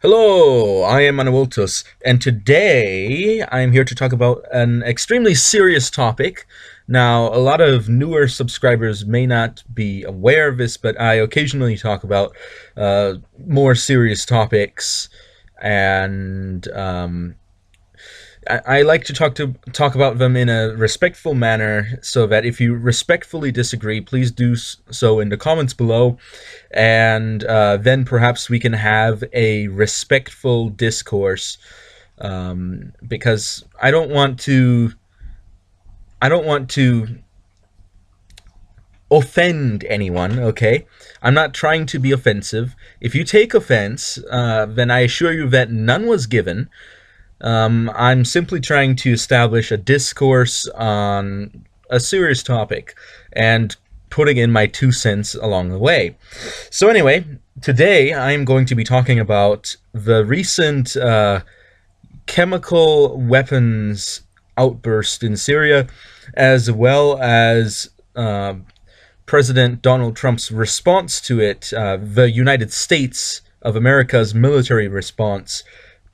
Hello, I am Manawoltus, and today I'm here to talk about an extremely serious topic. Now, a lot of newer subscribers may not be aware of this, but I occasionally talk about more serious topics, and I like to talk about them in a respectful manner, so that if you respectfully disagree, please do so in the comments below, and then perhaps we can have a respectful discourse. Because I don't want to offend anyone. Okay, I'm not trying to be offensive. If you take offense, then I assure you that none was given. I'm simply trying to establish a discourse on a serious topic and putting in my 2 cents along the way. So anyway, today I'm going to be talking about the recent chemical weapons outburst in Syria, as well as President Donald Trump's response to it, the United States of America's military response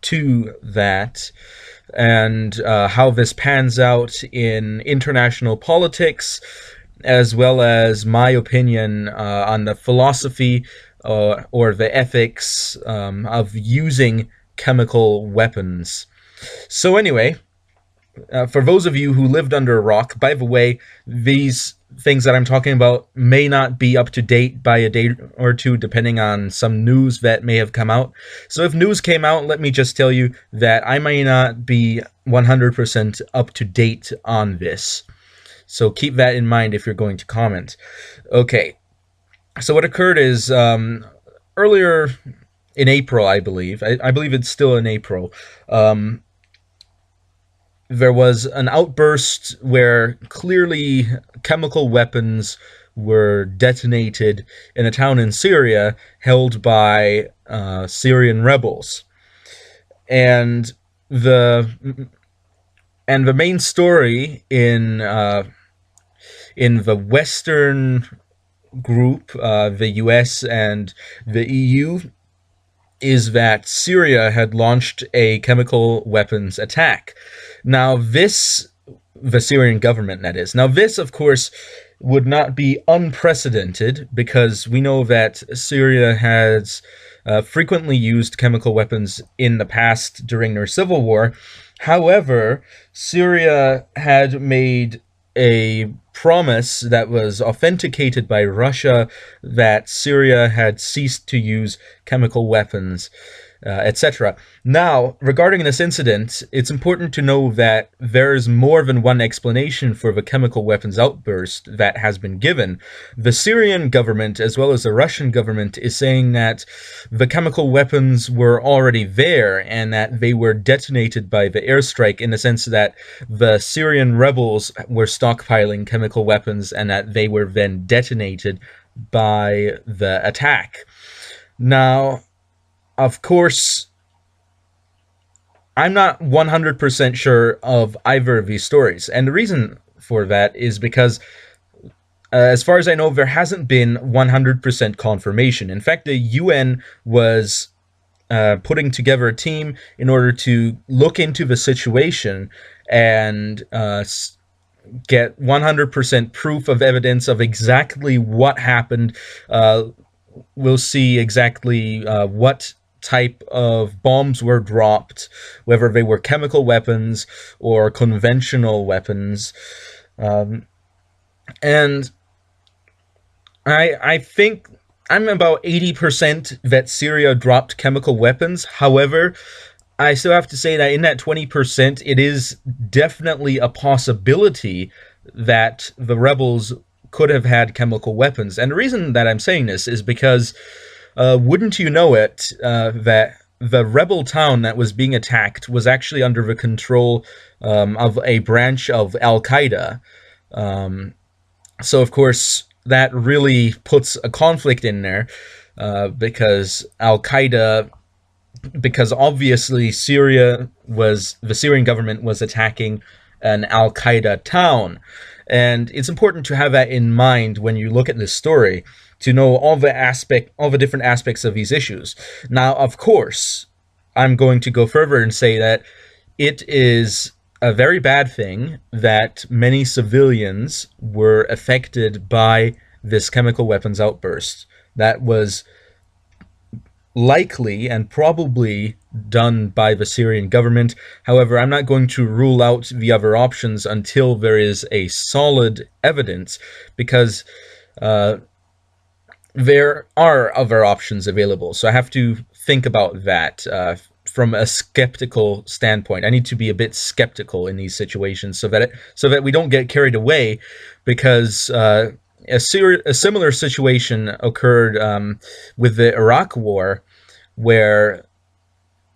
to that, and how this pans out in international politics, as well as my opinion on the philosophy or the ethics of using chemical weapons. So anyway, for those of you who lived under a rock, by the way, these things that I'm talking about may not be up to date by a day or two, depending on some news that may have come out. So if news came out, let me just tell you that I may not be 100% up to date on this. So keep that in mind if you're going to comment. Okay, so what occurred is earlier in April, I believe it's still in April, there was an outburst where clearly chemical weapons were detonated in a town in Syria held by Syrian rebels. And the main story in the Western group, the US and the EU, is that Syria had launched a chemical weapons attack. Now this, the Syrian government, that is. Now this, of course, would not be unprecedented, because we know that Syria has frequently used chemical weapons in the past during their civil war. However, Syria had made a promise that was authenticated by Russia that Syria had ceased to use chemical weapons, etc. Now, regarding this incident, it's important to know that there's more than one explanation for the chemical weapons outburst that has been given. The Syrian government, as well as the Russian government, is saying that the chemical weapons were already there and that they were detonated by the airstrike, in the sense that the Syrian rebels were stockpiling chemical weapons and that they were then detonated by the attack. Now, of course, I'm not 100% sure of either of these stories, and the reason for that is because, as far as I know, there hasn't been 100% confirmation. In fact, the UN was putting together a team in order to look into the situation and get 100% proof of evidence of exactly what happened. We'll see exactly what type of bombs were dropped, whether they were chemical weapons or conventional weapons. And I think I'm about 80% that Syria dropped chemical weapons. However, I still have to say that in that 20%, it is definitely a possibility that the rebels could have had chemical weapons. And the reason that I'm saying this is because, wouldn't you know it, that the rebel town that was being attacked was actually under the control of a branch of Al-Qaeda. So, of course, that really puts a conflict in there, because Al-Qaeda, because obviously the Syrian government was attacking an Al-Qaeda town. And it's important to have that in mind when you look at this story, to know all the different aspects of these issues. Now, of course, I'm going to go further and say that it is a very bad thing that many civilians were affected by this chemical weapons outburst. That was likely and probably done by the Syrian government. However, I'm not going to rule out the other options until there is a solid evidence, because uh, there are other options available. So I have to think about that from a skeptical standpoint. I need to be a bit skeptical in these situations so that we don't get carried away, because a similar situation occurred with the Iraq War, where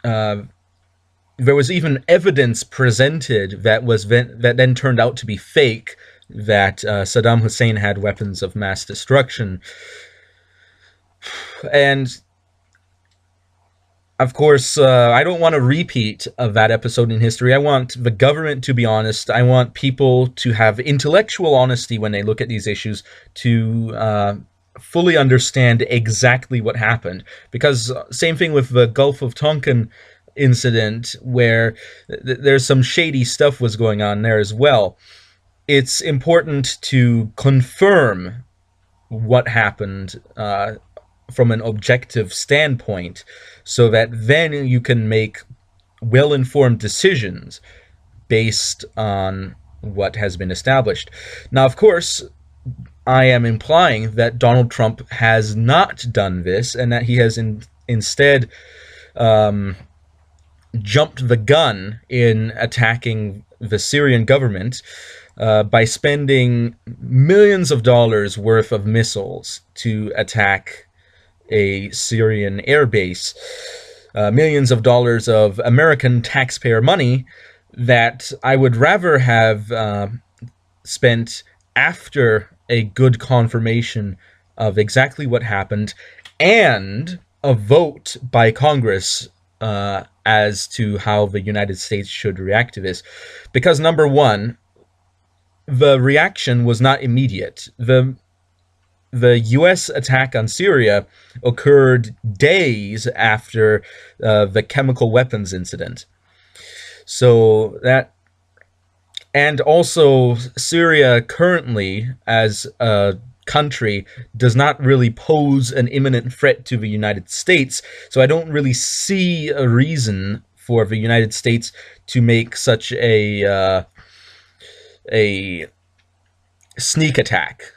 uh, there was even evidence presented that then turned out to be fake, that Saddam Hussein had weapons of mass destruction. And of course, I don't want a repeat of that episode in history. I want the government to be honest. I want people to have intellectual honesty when they look at these issues, to fully understand exactly what happened. Because same thing with the Gulf of Tonkin incident, where there's some shady stuff was going on there as well. It's important to confirm what happened from an objective standpoint, so that then you can make well informed decisions based on what has been established. Now, of course, I am implying that Donald Trump has not done this, and that he has instead um, jumped the gun in attacking the Syrian government by spending millions of dollars worth of missiles to attack a Syrian airbase, millions of dollars of American taxpayer money that I would rather have spent after a good confirmation of exactly what happened, and a vote by Congress as to how the United States should react to this. Because, number one, the reaction was not immediate. The U.S. attack on Syria occurred days after the chemical weapons incident. So that, and also Syria currently, as a country, does not really pose an imminent threat to the United States. So I don't really see a reason for the United States to make such a sneak attack.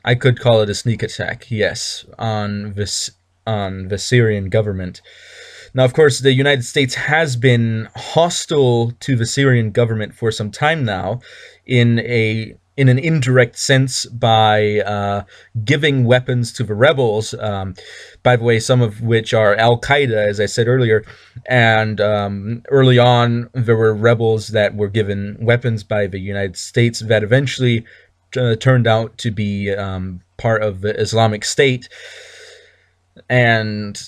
I could call it a sneak attack, yes, on the Syrian government. Now, of course, the United States has been hostile to the Syrian government for some time now, in an indirect sense, by giving weapons to the rebels. By the way, some of which are Al Qaeda, as I said earlier, and early on there were rebels that were given weapons by the United States that eventually turned out to be part of the Islamic State. And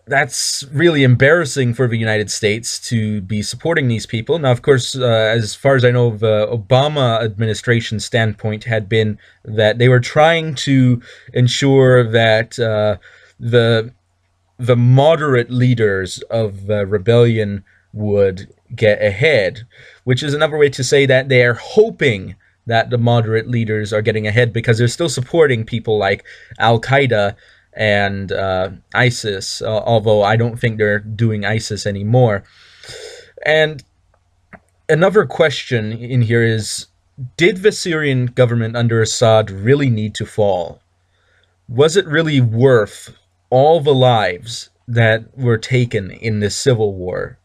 that's really embarrassing for the United States to be supporting these people. Now, of course, as far as I know, the Obama administration standpoint had been that they were trying to ensure that the the moderate leaders of the rebellion would get ahead, which is another way to say that they are hoping that the moderate leaders are getting ahead, because they're still supporting people like Al Qaeda and ISIS, although I don't think they're doing ISIS anymore. And another question in here is, did the Syrian government under Assad really need to fall? Was it really worth all the lives that were taken in this civil war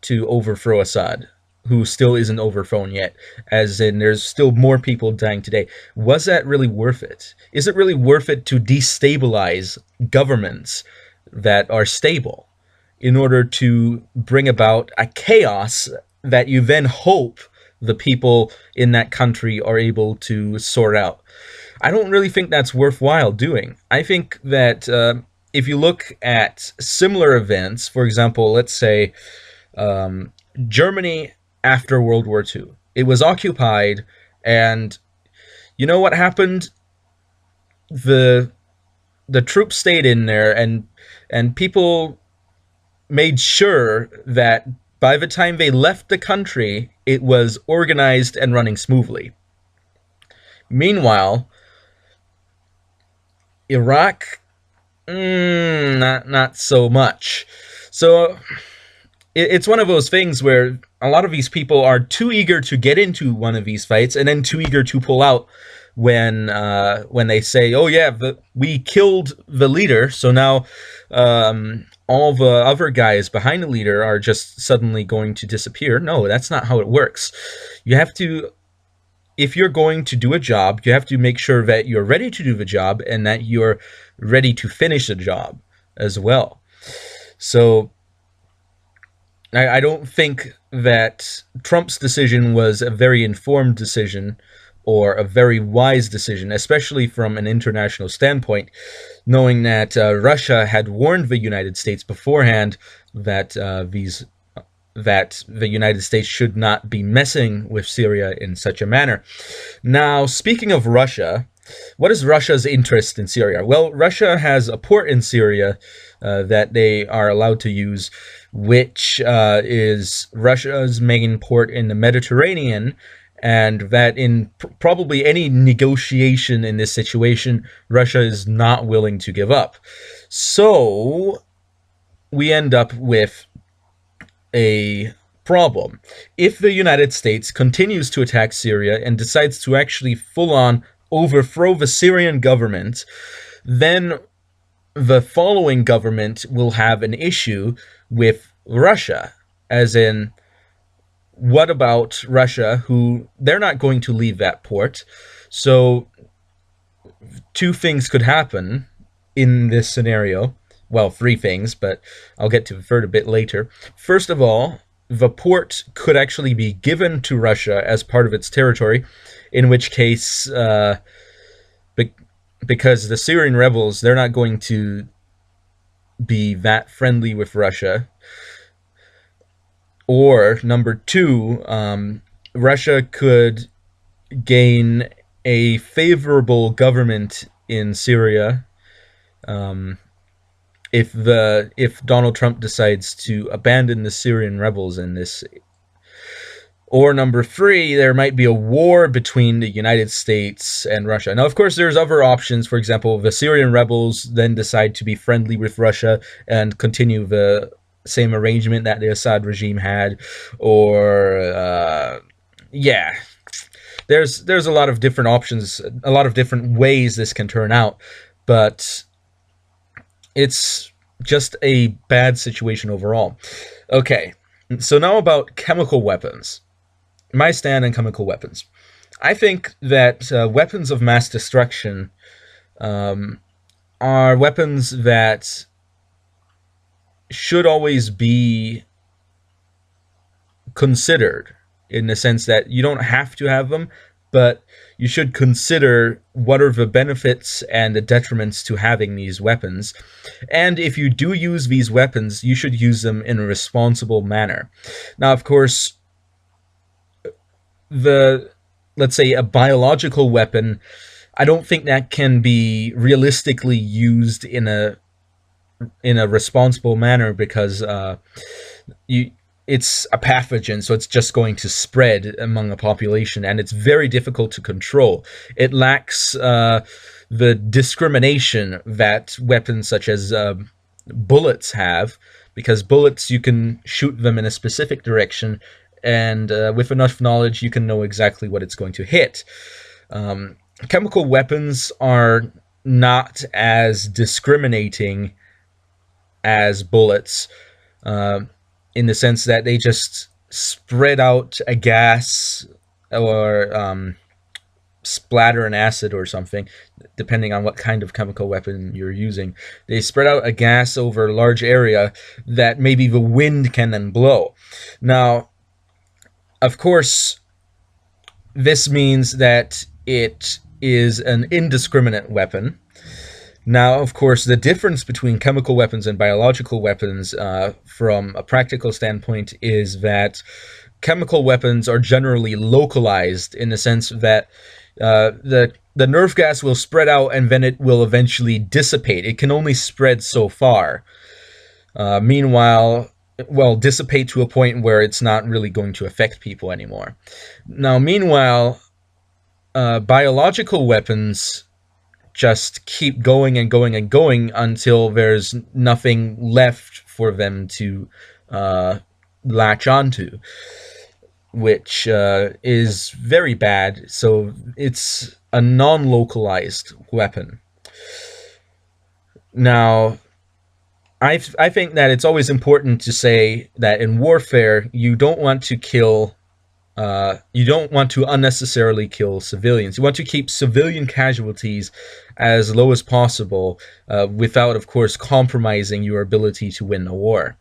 to overthrow Assad, who still isn't overthrown yet, as in there's still more people dying today? Was that really worth it? Is it really worth it to destabilize governments that are stable in order to bring about a chaos that you then hope the people in that country are able to sort out? I don't really think that's worthwhile doing. I think that if you look at similar events, for example, let's say Germany after World War II, it was occupied, and you know what happened? The troops stayed in there, and people made sure that by the time they left the country, it was organized and running smoothly. Meanwhile, Iraq, not so much. So it's one of those things where a lot of these people are too eager to get into one of these fights and then too eager to pull out when they say, "Oh yeah, we killed the leader, so now all the other guys behind the leader are just suddenly going to disappear." No, that's not how it works. You have to, if you're going to do a job, you have to make sure that you're ready to do the job and that you're ready to finish the job as well. So I don't think that Trump's decision was a very informed decision or a very wise decision, especially from an international standpoint, knowing that Russia had warned the United States beforehand that that the United States should not be messing with Syria in such a manner. Now, speaking of Russia, what is Russia's interest in Syria? Well, Russia has a port in Syria that they are allowed to use, which is Russia's main port in the Mediterranean, and that in probably any negotiation in this situation, Russia is not willing to give up. So we end up with a problem. If the United States continues to attack Syria and decides to actually full-on overthrow the Syrian government, then the following government will have an issue with Russia, as in, what about Russia, who they're not going to leave that port. So two things could happen in this scenario. Well, three things, but I'll get to the third a bit later. First of all, the port could actually be given to Russia as part of its territory, in which case, because the Syrian rebels, they're not going to be that friendly with Russia. Or, number two, Russia could gain a favorable government in Syria if Donald Trump decides to abandon the Syrian rebels in this. Or number three, there might be a war between the United States and Russia. Now, of course, there's other options. For example, the Syrian rebels then decide to be friendly with Russia and continue the same arrangement that the Assad regime had. Or, yeah, there's a lot of different options, a lot of different ways this can turn out. But it's just a bad situation overall. Okay, so now about chemical weapons. My stand on chemical weapons. I think that weapons of mass destruction are weapons that should always be considered, in the sense that you don't have to have them, but you should consider what are the benefits and the detriments to having these weapons. And if you do use these weapons, you should use them in a responsible manner. Now, of course, let's say a biological weapon, I don't think that can be realistically used in a responsible manner, because it's a pathogen, so it's just going to spread among a population, and it's very difficult to control. It lacks the discrimination that weapons such as bullets have, because bullets, you can shoot them in a specific direction, and with enough knowledge, you can know exactly what it's going to hit. Chemical weapons are not as discriminating as bullets, in the sense that they just spread out a gas or splatter an acid or something, depending on what kind of chemical weapon you're using. They spread out a gas over a large area that maybe the wind can then blow. Now, of course, this means that it is an indiscriminate weapon. Now, of course, the difference between chemical weapons and biological weapons, from a practical standpoint, is that chemical weapons are generally localized, in the sense that the nerve gas will spread out and then it will eventually dissipate. It can only spread so far. Meanwhile, well, dissipate to a point where it's not really going to affect people anymore. Now, meanwhile, biological weapons just keep going and going and going until there's nothing left for them to uh, latch onto, which is very bad. So it's a non localized weapon. Now, I think that it's always important to say that in warfare, you don't want to unnecessarily kill civilians. You want to keep civilian casualties as low as possible, without, of course, compromising your ability to win a war.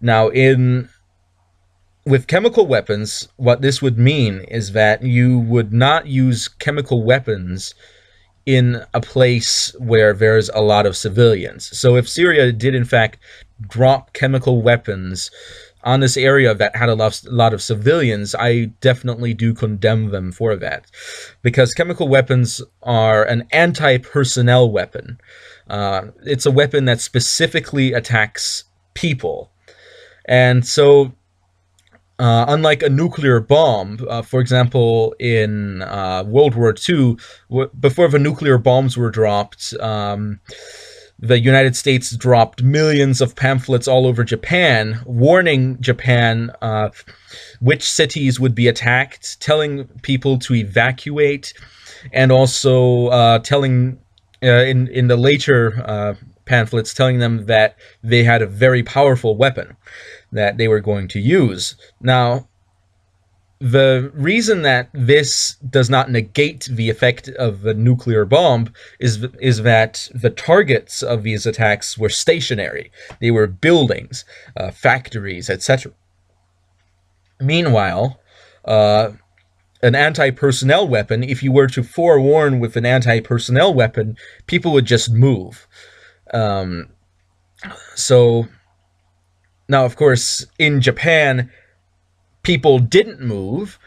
Now, in with chemical weapons, what this would mean is that you would not use chemical weapons in a place where there's a lot of civilians. So if Syria did in fact drop chemical weapons on this area that had a lot of civilians, I definitely do condemn them for that. Because chemical weapons are an anti-personnel weapon. It's a weapon that specifically attacks people. And so unlike a nuclear bomb, for example, in World War II, before the nuclear bombs were dropped, the United States dropped millions of pamphlets all over Japan, warning Japan which cities would be attacked, telling people to evacuate, and also telling, in the later pamphlets, telling them that they had a very powerful weapon that they were going to use. Now, the reason that this does not negate the effect of the nuclear bomb is that the targets of these attacks were stationary. They were buildings, factories, etc. Meanwhile, an anti-personnel weapon, if you were to forewarn with an anti-personnel weapon, people would just move. So now, of course, in Japan, people didn't move,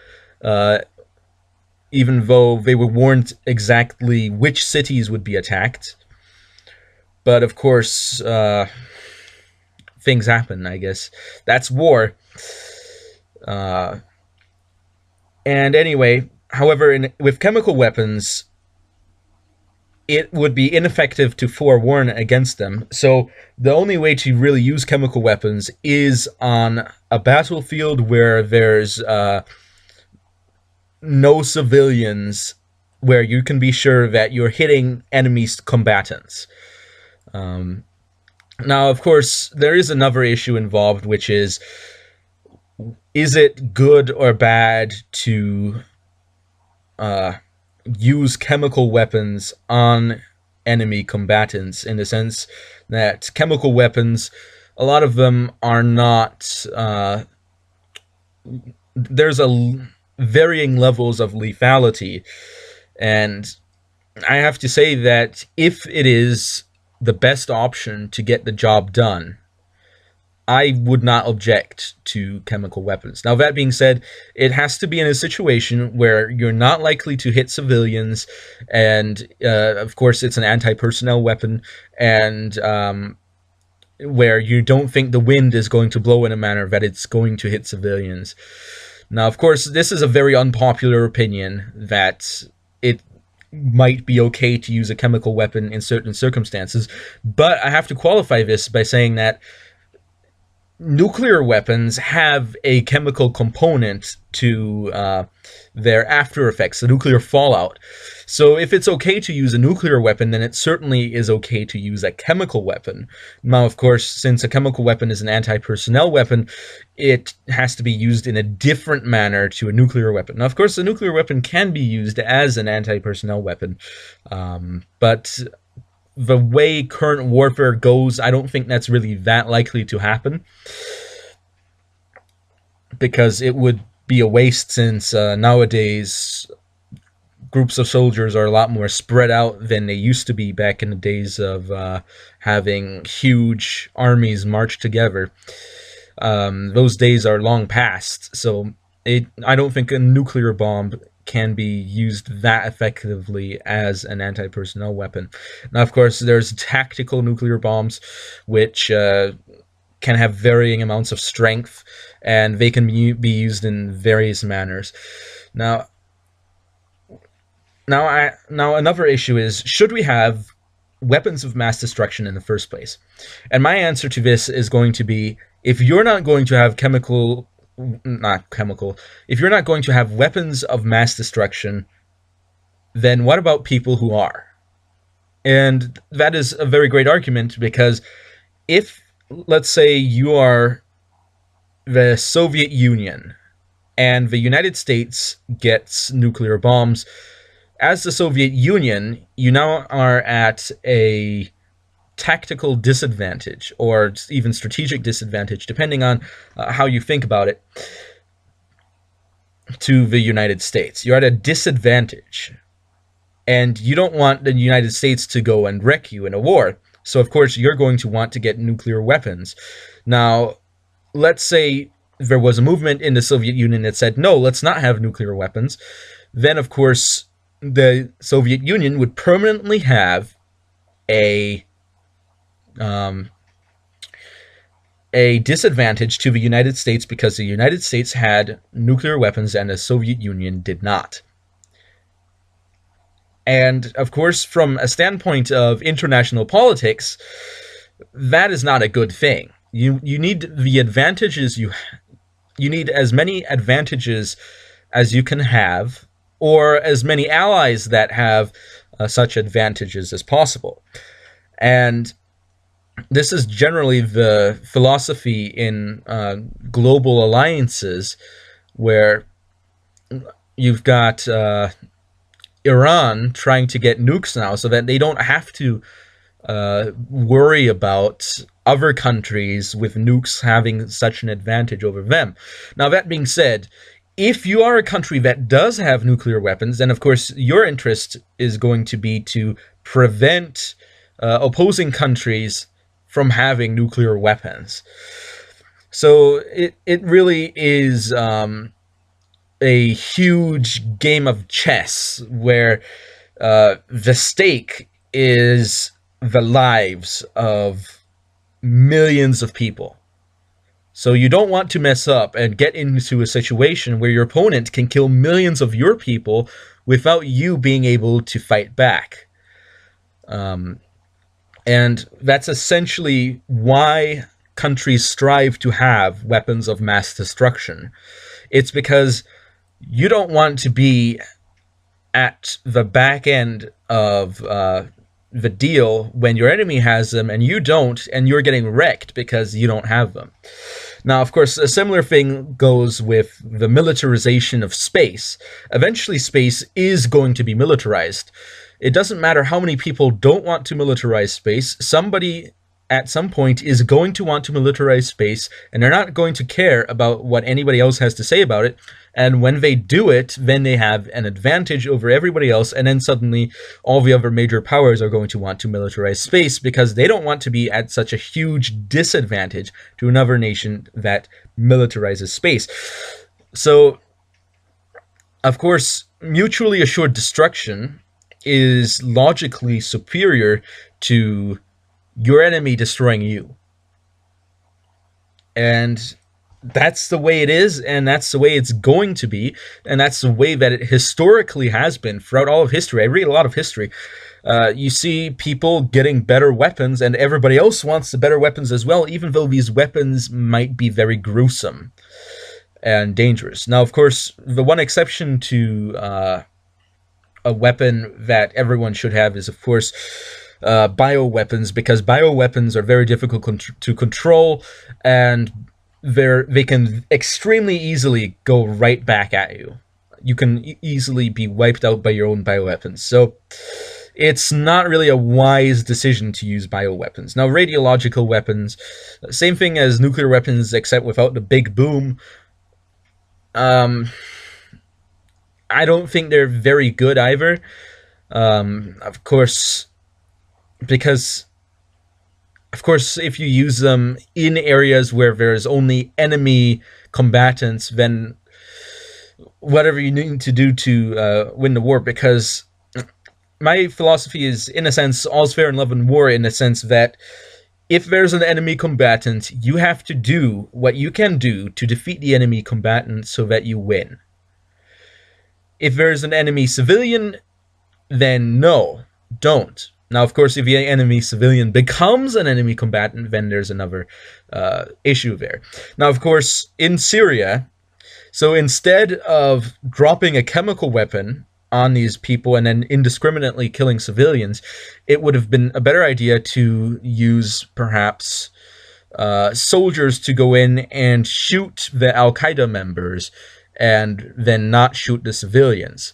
even though they were warned exactly which cities would be attacked. But of course, things happen, I guess. That's war. And anyway, however, with chemical weapons, it would be ineffective to forewarn against them. So the only way to really use chemical weapons is on a battlefield where there's no civilians, where you can be sure that you're hitting enemy combatants. Now, of course, there is another issue involved, which is it good or bad to use chemical weapons on enemy combatants, in the sense that chemical weapons, a lot of them are not, there's varying levels of lethality, and I have to say that if it is the best option to get the job done, I would not object to chemical weapons. Now, that being said, it has to be in a situation where you're not likely to hit civilians, and of course, it's an anti-personnel weapon, and where you don't think the wind is going to blow in a manner that it's going to hit civilians. Now, of course, this is a very unpopular opinion that it might be okay to use a chemical weapon in certain circumstances, but I have to qualify this by saying that nuclear weapons have a chemical component to their after effects, the nuclear fallout. So if it's okay to use a nuclear weapon, then it certainly is okay to use a chemical weapon. Now, of course, since a chemical weapon is an anti-personnel weapon, it has to be used in a different manner to a nuclear weapon. Now, of course, a nuclear weapon can be used as an anti-personnel weapon, but the way current warfare goes, I don't think that's really that likely to happen, because it would be a waste, since nowadays groups of soldiers are a lot more spread out than they used to be back in the days of having huge armies march together. Those days are long past, so I don't think a nuclear bomb can be used that effectively as an anti-personnel weapon. Now, of course, there's tactical nuclear bombs, which can have varying amounts of strength, and they can be used in various manners. Now, now another issue is, should we have weapons of mass destruction in the first place? And my answer to this is going to be, if you're not going to have if you're not going to have weapons of mass destruction, then what about people who are? And that is a very great argument, because if, let's say, you are the Soviet Union and the United States gets nuclear bombs, as the Soviet Union, you now are at a tactical disadvantage, or even strategic disadvantage, depending on how you think about it, to the United States. You're at a disadvantage, and you don't want the United States to go and wreck you in a war. So, of course, you're going to want to get nuclear weapons. Now, let's say there was a movement in the Soviet Union that said, no, let's not have nuclear weapons. Then, of course, the Soviet Union would permanently have a disadvantage to the United States, because the United States had nuclear weapons and the Soviet Union did not. And, of course, from a standpoint of international politics, that is not a good thing. You need the advantages you need as many advantages as you can have, or as many allies that have such advantages as possible. And this is generally the philosophy in global alliances, where you've got Iran trying to get nukes now so that they don't have to worry about other countries with nukes having such an advantage over them. Now, that being said, if you are a country that does have nuclear weapons, then of course your interest is going to be to prevent opposing countries from having nuclear weapons. So it really is a huge game of chess, where the stake is the lives of millions of people. So you don't want to mess up and get into a situation where your opponent can kill millions of your people without you being able to fight back. And that's essentially why countries strive to have weapons of mass destruction. It's because you don't want to be at the back end of the deal when your enemy has them and you don't, and you're getting wrecked because you don't have them. Now, of course, a similar thing goes with the militarization of space. Eventually, space is going to be militarized. It doesn't matter how many people don't want to militarize space. Somebody at some point is going to want to militarize space, and they're not going to care about what anybody else has to say about it. And when they do it, then they have an advantage over everybody else, and then suddenly all the other major powers are going to want to militarize space, because they don't want to be at such a huge disadvantage to another nation that militarizes space. So, of course, mutually assured destruction is logically superior to your enemy destroying you. And that's the way it is, and that's the way it's going to be, and that's the way that it historically has been throughout all of history. I read a lot of history. You see people getting better weapons, and everybody else wants the better weapons as well, even though these weapons might be very gruesome and dangerous. Now, of course, the one exception to a weapon that everyone should have is, of course, bioweapons, because bioweapons are very difficult to control, and they can extremely easily go right back at you. You can easily be wiped out by your own bioweapons. So it's not really a wise decision to use bioweapons. Now, radiological weapons, same thing as nuclear weapons, except without the big boom. I don't think they're very good either. Of course, if you use them in areas where there's only enemy combatants, then whatever you need to do to win the war, because my philosophy is, in a sense, all's fair in love and war, in the sense that if there's an enemy combatant, you have to do what you can do to defeat the enemy combatant so that you win. If there's an enemy civilian, then no, don't. Now, of course, if the enemy civilian becomes an enemy combatant, then there's another issue there. Now, of course, in Syria, so instead of dropping a chemical weapon on these people and then indiscriminately killing civilians, it would have been a better idea to use perhaps soldiers to go in and shoot the Al Qaeda members and then not shoot the civilians.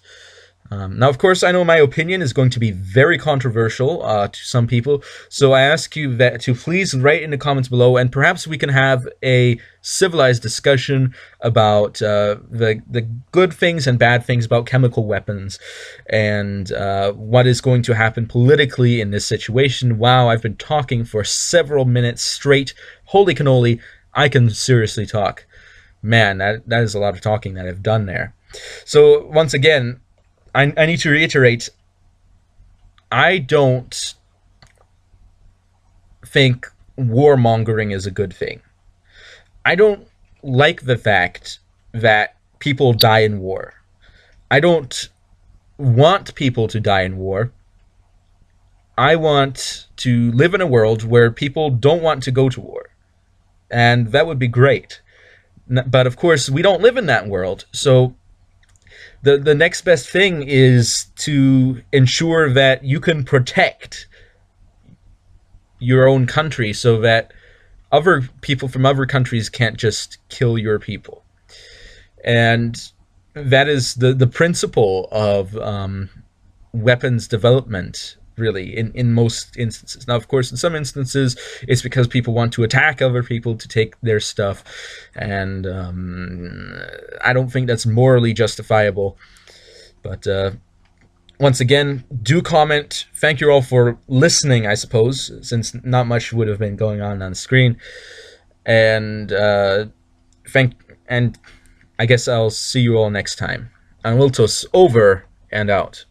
Now, of course, I know my opinion is going to be very controversial to some people, so I ask you that to please write in the comments below, and perhaps we can have a civilized discussion about the good things and bad things about chemical weapons, and what is going to happen politically in this situation. Wow, I've been talking for several minutes straight. Holy cannoli, I can seriously talk. Man, that is a lot of talking that I've done there. So, once again, I need to reiterate, I don't think warmongering is a good thing. I don't like the fact that people die in war. I don't want people to die in war. I want to live in a world where people don't want to go to war. And that would be great. But of course, we don't live in that world, so the next best thing is to ensure that you can protect your own country so that other people from other countries can't just kill your people. And that is the principle of weapons development, really, in most instances. Now, of course, in some instances, it's because people want to attack other people to take their stuff, and I don't think that's morally justifiable. But once again, do comment. Thank you all for listening, I suppose, since not much would have been going on the screen. And and I guess I'll see you all next time. And Wiltos over and out.